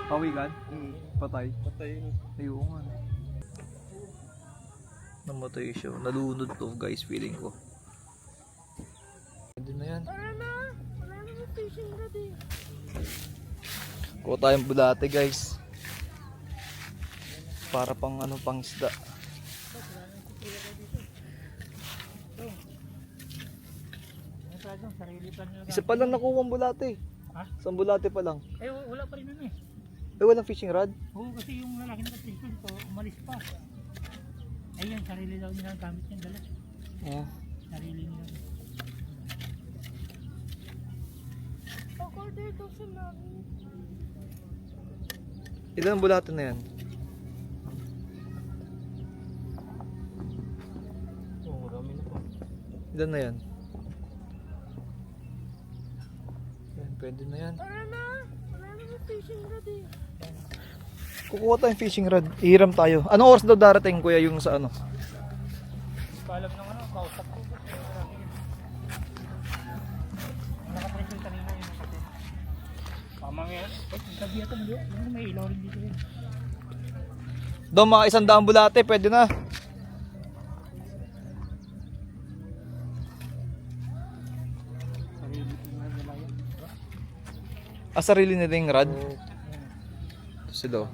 Pawikan? Patay? Patay. Ayun nga. Namatay siya. Nalunod to guys, feeling ko. Hindi na yan. Wala na fishing rod eh. Kuha tayong bulate guys. Para pang ano, pang isda. Isa pa lang nakuha ang bulate. Ha? Isang bulate pa lang. Eh, wala pa rin nun eh. Walang fishing rod? Oo, kasi yung lalaki na fishing ko, umalis pa. Ayun, sarili daw nila ang gamit niyan, dala. Oo. Sarili nila. Pag-order daw sa namin. Ilan ang bulate na yan? Oo, marami na po. Ilan na yan? Yan, pwede na yan. Wala na fishing rod eh. Kukuha tayong fishing rod. Ihiram tayo. Anong oras daw darating kuya yung sa ano? Paalam ng ano, kausap ko. Nakapress yung kanina yun kasi. Pamang yan. Gabi ito mo yun. May ilaw rin dito yun. Daw mga 100 bulate, pwede na. Sarili ko na nila yan. Sarili na din rod. Silo.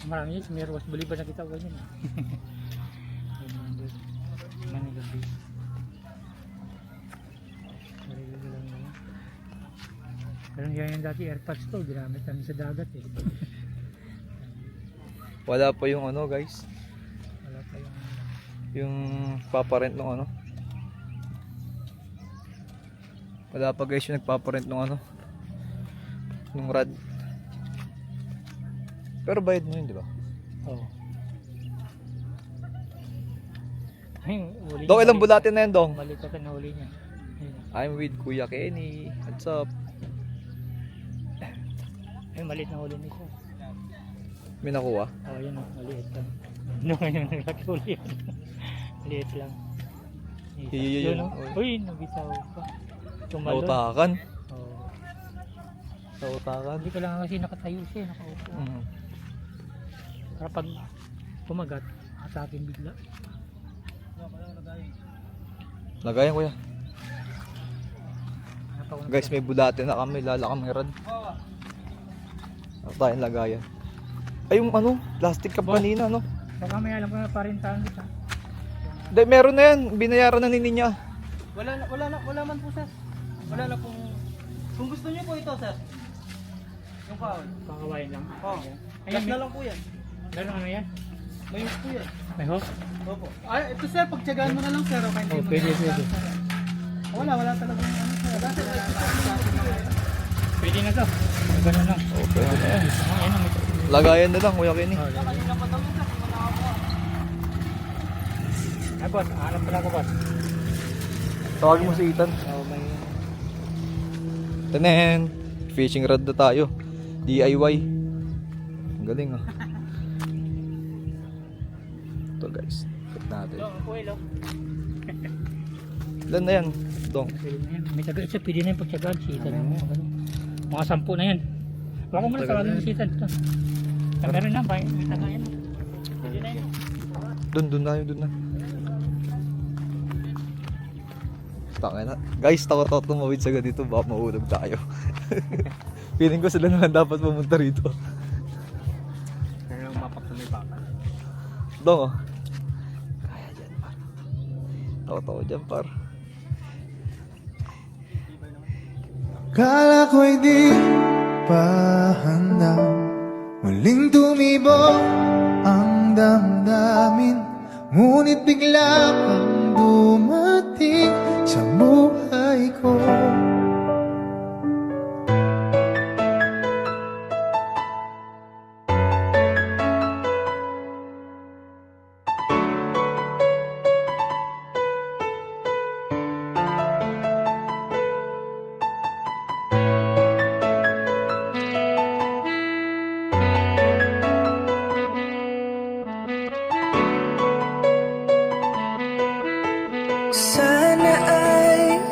Marami yun, may ruwas bali ba nakita ko yun. Manigabi. Sarili ko lang yun. Pero yan yung dati airpods to, ginamit namin sa dagat eh. Wala pa yung ano guys. Wala pa yung... Yung paparent ng ano. Wala pa guys yung nagpaparent ng ano. Nung rod. Pero bayad mo yun, di ba? Oo. Ayun, huli Dong, niya, ilang bulate na yan, Dong? Balik ka na huli niya. Ayun. I'm with Kuya Kenny. What's up? Ayun, maliit na huli niya siya. May nakuha? Oo, yun o, maliit lang. No, ngayon naglaki huli. Maliit lang. Yun, Yun, yun. uy, nabitaw pa. Tumalon. Nautakan? Oo. Nautakan? Hindi ko lang kasi nakatayo siya, nakaupo. Para pag kumagat, atakin bigla. Lagayan kuya. Hanap ako ng- Guys, may bulate na kami. Lala kami rod. Ano tayong lagayan? Ay, yung ano, plastic cup kanina, no? Baka may alam ko na parintahan kita. Hindi, meron na yan. Binayaran na ni Ninya. Wala man po sir. Wala na pong... Kung gusto niyo po ito sir. Yung kahoy. Pakawain lang. Oo. Ayan, Gas may, na lang po yan. gano'n ano yan? May hook po yan. May hook? Opo. Ay, ito sir, pagtyagaan mo na lang sir. Okay, hindi Oh, mo pwede, na- pwede. Wala talagang ano sir. Wala sir. Pwede na to. Gano'n lang. Okay. Ayan, ayan. Lagayan na lang, Kuya Kenny. Kanina pa daw yun sir. Wala ako. Ay boss, hanap pala ko boss. Tawagin mo si Ethan. Oh, may... Tanen! Fishing rod na tayo. DIY. Ang galing ah. Ito guys. Check natin. Hello. Ilan na yan? Dong. Pwede na yan. May taga isa, pwede na yung pagtsagaan. Sitan mo. Mga 10 na yan. Wala ko muna Tagal tawagin na yung sitan. Ito. Meron na ba? May taga yan. Pwede na yan. Doon na. Tangin na. Guys, takot tumawid sa ganito. Baka mahulog tayo. Feeling ko sila naman dapat pumunta rito. Pero mapapatuloy pa. Dong oh. Kaya dyan par. Takot dyan par. Kala ko'y di pa handa, muling tumibok ang damdamin, ngunit bigla kang dumating sa buhay ko.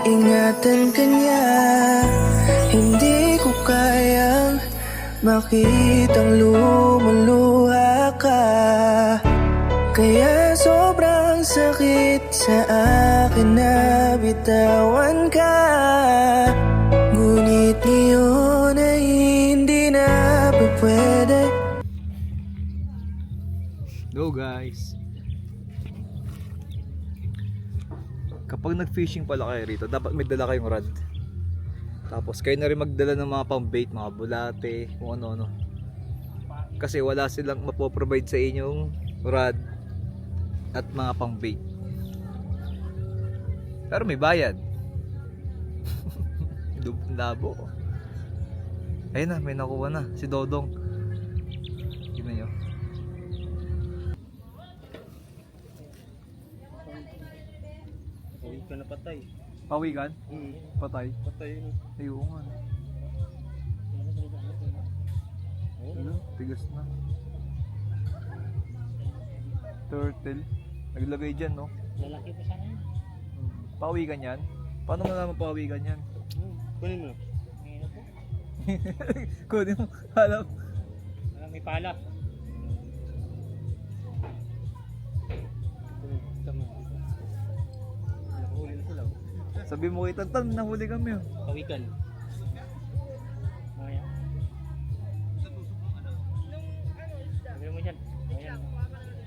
ingatan ka niya. Hindi ko kayang makitang lumuluha ka, kaya sobrang sakit sa akin na bitawan ka. Ngunit ngayon ay hindi na pa pwede. Go guys! Kapag nag-fishing pala kayo rito, dapat may dala kayong rod. Tapos kayo na rin magdala ng mga pang-bait, mga bulate, kung ano-ano. Kasi wala silang mapoprovide sa inyong rod at mga pang-bait. Pero may bayad. Labo. Ayun na, may nakuha na. Si Dodong. Tignan nyo. Uwi ka na patay. Pawigan? Patay? Patay yun. Ayun nga. Ano? Tigas na. Turtle. Naglagay dyan, no? Lalaki pa sana yun. Pawigan yan? Paano mo naman pawigan yan? Kunin mo. Ngayon po. Kunin mo. Alam. May pala. Tama. Nakahuli na sila. Sabi mo kay Tantan, nahuli kami. Oh. Kawikan. Ayan. Sabi mo dyan. Ayan.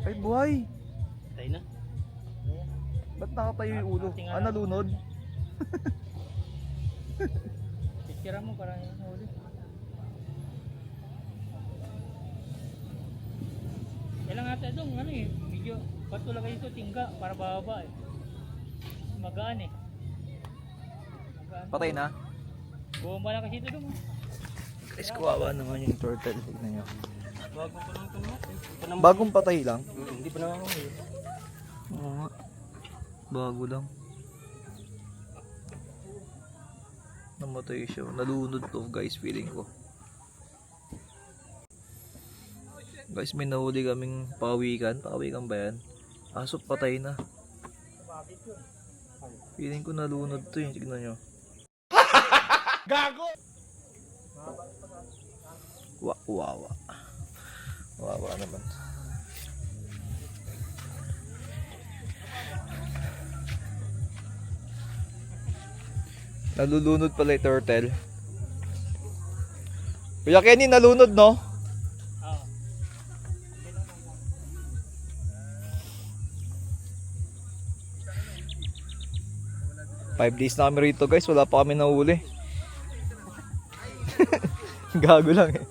Ay, buhay! Tayo na. Ba't nakatayo yung ulo? Ah, nalunod? Picture mo para yung huli. Kailang ata dong, ano eh, medyo patulog kayo ito, tingga, para bababa eh. Magaan eh. Magaan. Patay na? Bumaba na kasi ito dong. Guys, kawawa naman yung turtle. Tignan nyo. Bago pa lang ito naman. Bagong patay lang? Hindi pa nakakahuli. Oo nga. Bago lang. Namatay siya. Nalunod to guys, feeling ko. Guys, may nahuli kaming pawikan. Pawikan ba yan? Aso patay na. Feeling ko nalunod to eh. Tignan nyo. Gago! Wawa. Wawa naman. Nalulunod pala yung turtle. Kuya Kenny, nalunod no? Oo. 5 days na kami rito guys, wala pa kami nahuli. Gago lang eh.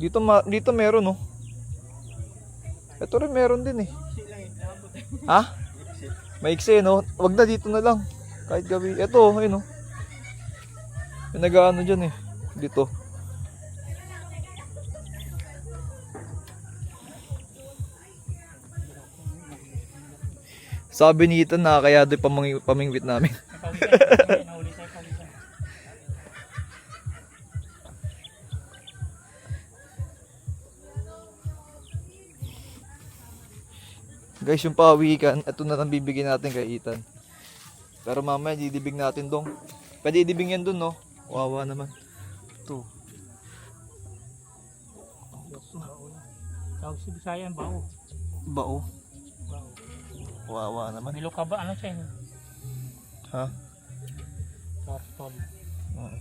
Dito meron, no? Ito rin meron din eh. Ha? Maiksi, no? Wag na, dito na lang. Kahit gabi. Ito, ayun, no? May nag-ano dyan eh. Dito. Sabi ni Ethan, nakakaya doon pamingwit namin. Pawikan. Nahuli tayo pawikan. Guys, yung pawikan, ito na lang bibigyan natin kay Ethan. Pero mamaya, didibig natin dong. Pwede idibig yan dun, no? Wawa naman. Ito. Tawag si Bisaya ang bao. Bao. Bao. Wawa naman. Milo ka ba? Ano siya? Ha? Tortol. Oo.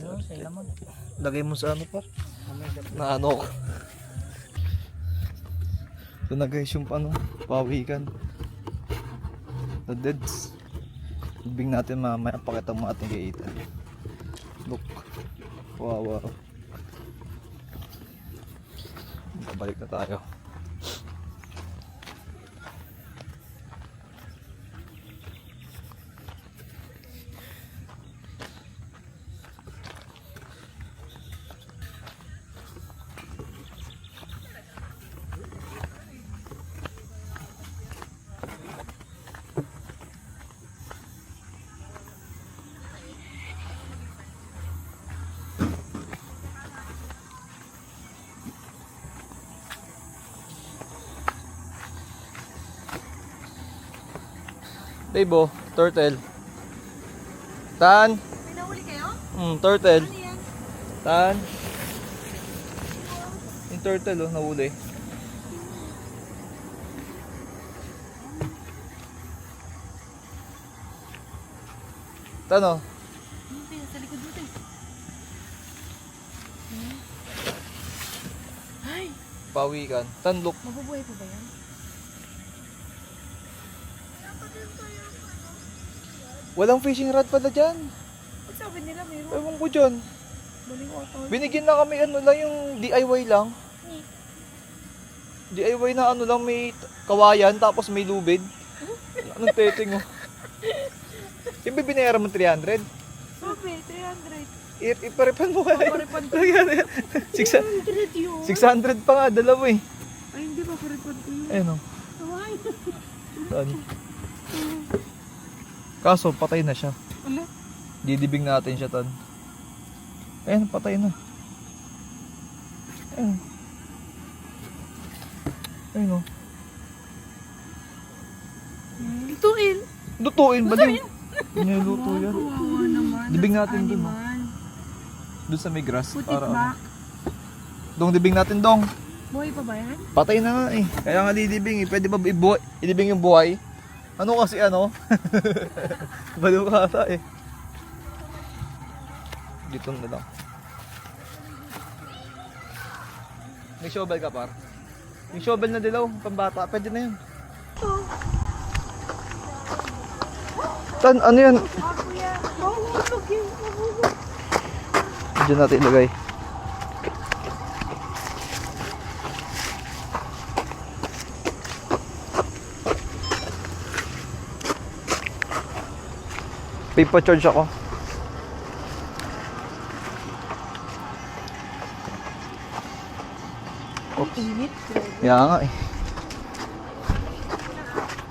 Ano sa ilaman? Lagay mo sa ano pa? Na ano ko. Ito na guys yung ano, pawikan. The deads. Ibig natin mamaya, pakita mo ating kay Ethan. Look. Wow. Babalik na tayo. Babe, oh, turtle. Tan. May nahuli kayo? Turtle. Ano yan? Tan. Yung turtle, oh, nahuli. Tan, oh. Ano sa likod dito? Ay! Pawikan. Tan, look. Mabubuhay po ba yan? Walang fishing rod pala dyan. Pag sabi nila mayroon. Ewan ko dyan. Baliw ata. Binigyan na kami ano lang yung DIY lang. DIY na ano lang may kawayan tapos may lubid. Anong teteng oh. Yung binayaran mo 300? Sabi, 300. Iparipan mo kaya. Paripan ko. 600 yun. 600 pa nga, dalawa eh. Ay, hindi ba paripan ko yun? Ayun oh. Ay! Saan? Kaso patay na siya. Ala? Didibing natin siya tan. Ayun, patay na. Ayun. Ayun oh. Lutuin. Lutuin ba din? Niluto yan. Kawawa naman. Dibing natin dun. Oh. Doon sa may grass. Put it Para ano. back. Dong, dibing natin dong. Buhay pa ba yan? Patay na nga eh. Kaya nga didibing eh. Pwede ba idibing yung buhay? Ano kasi ano? Baliw ka ata eh. Dito na lang. May shovel ka par? Yung shovel na dilaw, pambata. Pwede na yun. Tan, ano yan? Ako yan. Mahulog yun. Mahulog. Diyan natin ilagay. Paper charge ako. Oops. Init. Kaya nga eh.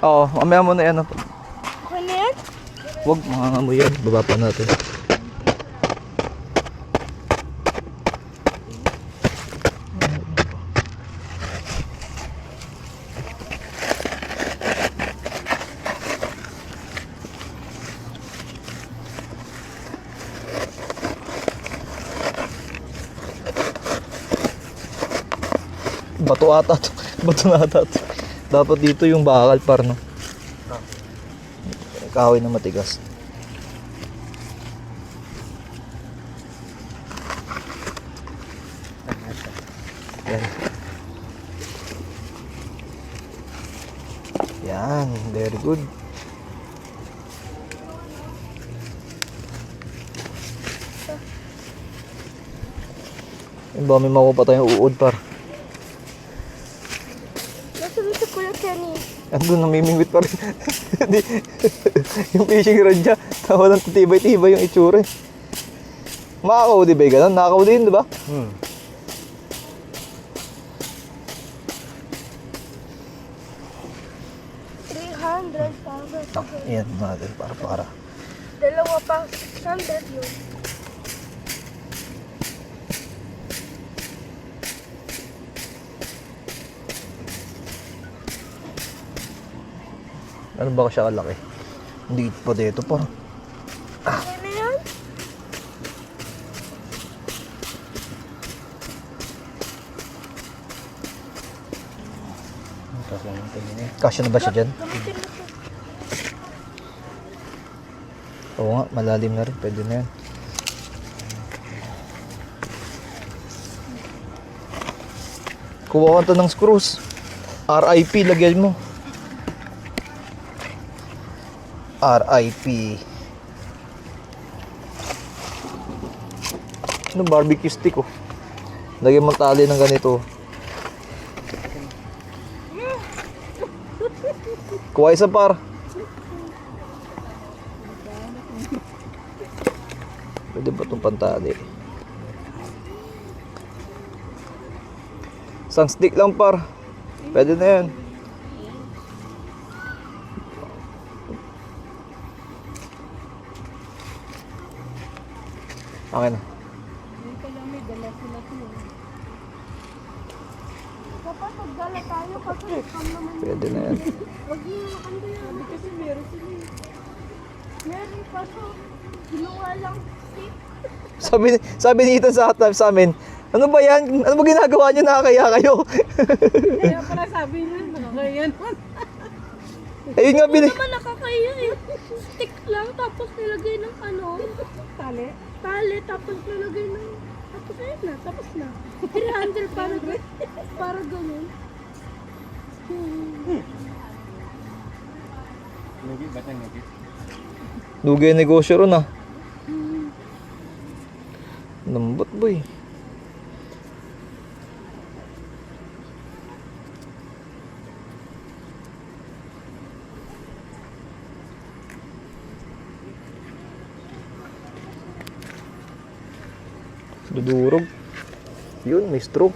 Oo, mamaya mo na yan. Okay na yan? Huwag, mangangamoy yan. Baba pa natin. Bato ata to. Bato na ata to. Dapat dito yung bakal par no. Kahoy na matigas. Yan. Yan, very good. Yung ba may makuha pa tayong uod par. Nasa dito Kuya Kenny. Andun, namimingwit pa rin. Yung fishing rod niya, walang titibay-tibay yung itsura eh. Makakaw di ba yung ganun? Nakakaw din, di ba? 300. Ayan natin, para. Dalawa pa. 600 yun. Ano ba siya kalaki? Hindi pa dito pa. Okay na yan? Kasya na ba siya dyan? Gamitin mo ito. Oo nga, malalim na rin. Pwede na yan. Kuha ka ng screws. RIP, lagyan mo. RIP. Ano, barbecue stick oh. Lagyan mo tali ng ganito. Kuha isa par. Pwede ba itong pantali? Isang stick lang par. Pwede na yan. Okay na. Dapat magdala tayo Pwede na yan. Huwag niyo makanda yan. Kasi meron sila eh. Meron pa so. Ginawa lang. Sabi ni Ethan sa amin, ano ba yan? Ano ba ginagawa niyo? Nakakaya kayo? Kaya pala sabi niya, nakakaya naman. Ayun nga, Naman nakakaya eh. Stick lang, tapos nilagay ng ano. Tali? Tali, tapos nilagay ng... Tapos ayun na, tapos na. 300 para ganun. Dugay negosyo ron ah. Lambot boy. Dudurog. Yun, may stroke.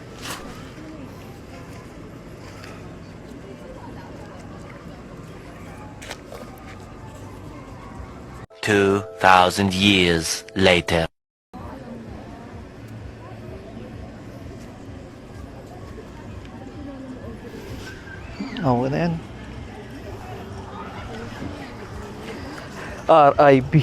Two 2,000 years later. Okay na yan. RIP.